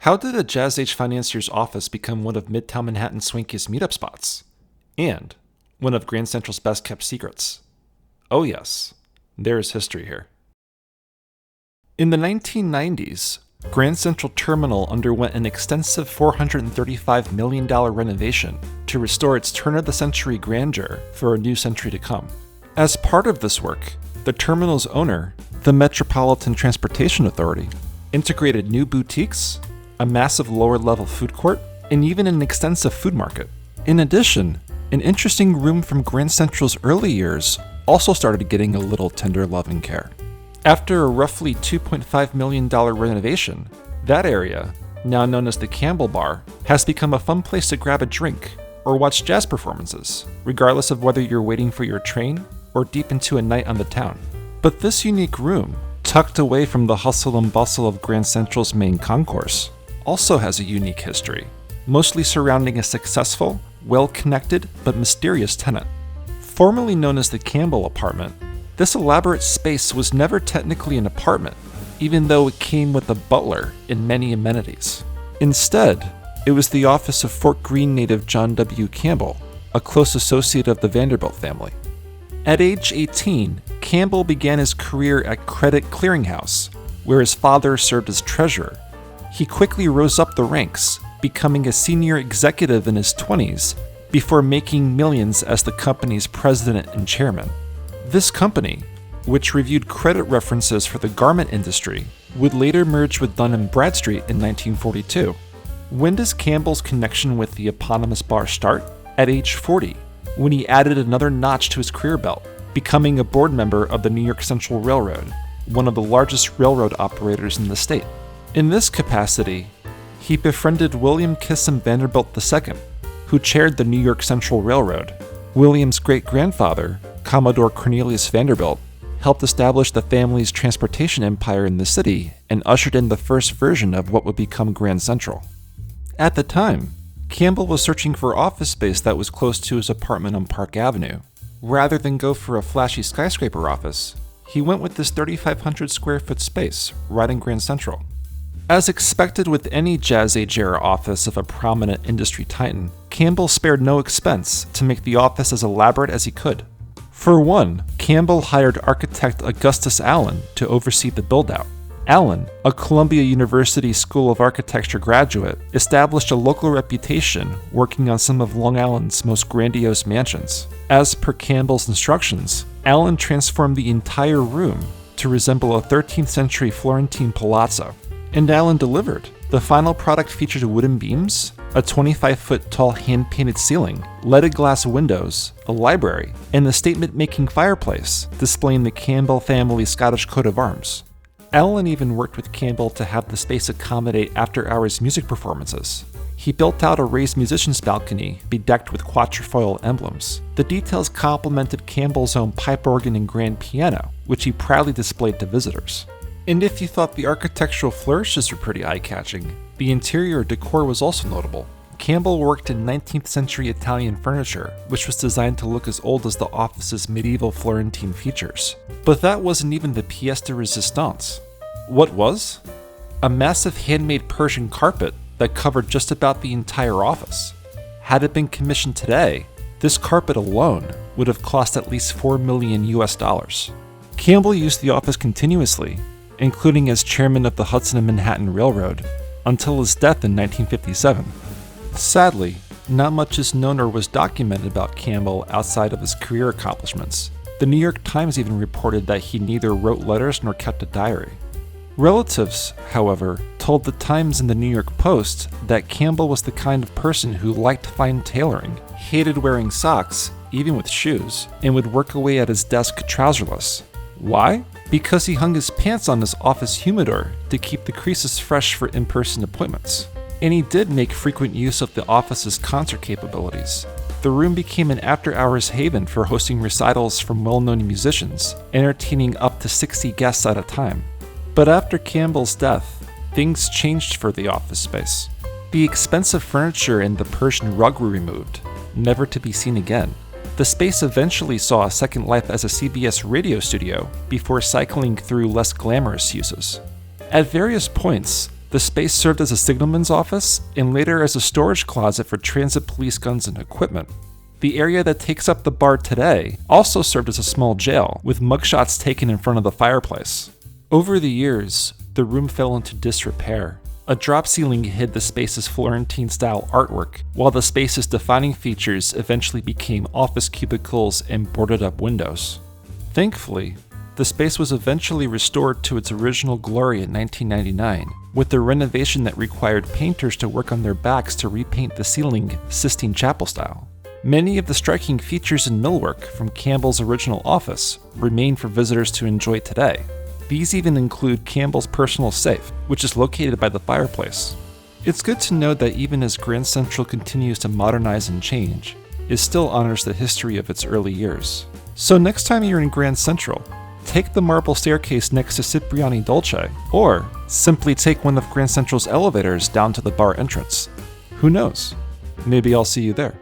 How did a Jazz Age financier's office become one of Midtown Manhattan's swankiest meetup spots? And one of Grand Central's best-kept secrets? Oh yes, there is history here. In the 1990s, Grand Central Terminal underwent an extensive $435 million renovation to restore its turn-of-the-century grandeur for a new century to come. As part of this work, the terminal's owner, the Metropolitan Transportation Authority, integrated new boutiques, a massive lower-level food court, and even an extensive food market. In addition, an interesting room from Grand Central's early years also started getting a little tender love and care. After a roughly $2.5 million renovation, that area, now known as the Campbell Bar, has become a fun place to grab a drink or watch jazz performances, regardless of whether you're waiting for your train or deep into a night on the town. But this unique room, tucked away from the hustle and bustle of Grand Central's main concourse, also has a unique history, mostly surrounding a successful, well-connected, but mysterious tenant. Formerly known as the Campbell Apartment, this elaborate space was never technically an apartment, even though it came with a butler and many amenities. Instead, it was the office of Fort Greene native John W. Campbell, a close associate of the Vanderbilt family. At age 18, Campbell began his career at Credit Clearinghouse, where his father served as treasurer. He quickly rose up the ranks, becoming a senior executive in his 20s, before making millions as the company's president and chairman. This company, which reviewed credit references for the garment industry, would later merge with Dun & Bradstreet in 1942. When does Campbell's connection with the eponymous bar start? At age 40, when he added another notch to his career belt, becoming a board member of the New York Central Railroad, one of the largest railroad operators in the state. In this capacity, he befriended William Kissam Vanderbilt II, who chaired the New York Central Railroad. William's great-grandfather, Commodore Cornelius Vanderbilt, helped establish the family's transportation empire in the city and ushered in the first version of what would become Grand Central. At the time, Campbell was searching for office space that was close to his apartment on Park Avenue. Rather than go for a flashy skyscraper office, he went with this 3,500 square foot space right in Grand Central. As expected with any Jazz Age era office of a prominent industry titan, Campbell spared no expense to make the office as elaborate as he could. For one, Campbell hired architect Augustus Allen to oversee the build-out. Allen, a Columbia University School of Architecture graduate, established a local reputation working on some of Long Island's most grandiose mansions. As per Campbell's instructions, Allen transformed the entire room to resemble a 13th century Florentine palazzo. And Allen delivered. The final product featured wooden beams, a 25-foot tall hand-painted ceiling, leaded glass windows, a library, and a statement-making fireplace displaying the Campbell family's Scottish coat of arms. Allen even worked with Campbell to have the space accommodate after-hours music performances. He built out a raised musician's balcony bedecked with quatrefoil emblems. The details complemented Campbell's own pipe organ and grand piano, which he proudly displayed to visitors. And if you thought the architectural flourishes were pretty eye-catching, the interior decor was also notable. Campbell worked in 19th century Italian furniture, which was designed to look as old as the office's medieval Florentine features. But that wasn't even the pièce de résistance. What was? A massive handmade Persian carpet that covered just about the entire office. Had it been commissioned today, this carpet alone would have cost at least $4 million US. Campbell used the office continuously, including as chairman of the Hudson and Manhattan Railroad, until his death in 1957. Sadly, not much is known or was documented about Campbell outside of his career accomplishments. The New York Times even reported that he neither wrote letters nor kept a diary. Relatives, however, told the Times and the New York Post that Campbell was the kind of person who liked fine tailoring, hated wearing socks, even with shoes, and would work away at his desk trouserless. Why? Because he hung his pants on his office humidor to keep the creases fresh for in-person appointments. And he did make frequent use of the office's concert capabilities. The room became an after-hours haven for hosting recitals from well-known musicians, entertaining up to 60 guests at a time. But after Campbell's death, things changed for the office space. The expensive furniture and the Persian rug were removed, never to be seen again. The space eventually saw a second life as a CBS radio studio before cycling through less glamorous uses. At various points, the The space served as a signalman's office and later as a storage closet for transit police guns and equipment. The area that takes up the bar today also served as a small jail, with mugshots taken in front of the fireplace. Over the years, the room fell into disrepair. A drop ceiling hid the space's Florentine-style artwork, while the space's defining features eventually became office cubicles and boarded-up windows. Thankfully, the space was eventually restored to its original glory in 1999, with a renovation that required painters to work on their backs to repaint the ceiling Sistine Chapel style. Many of the striking features and millwork from Campbell's original office remain for visitors to enjoy today. These even include Campbell's personal safe, which is located by the fireplace. It's good to know that even as Grand Central continues to modernize and change, it still honors the history of its early years. So next time you're in Grand Central, take the marble staircase next to Cipriani Dolce, or simply take one of Grand Central's elevators down to the bar entrance. Who knows? Maybe I'll see you there.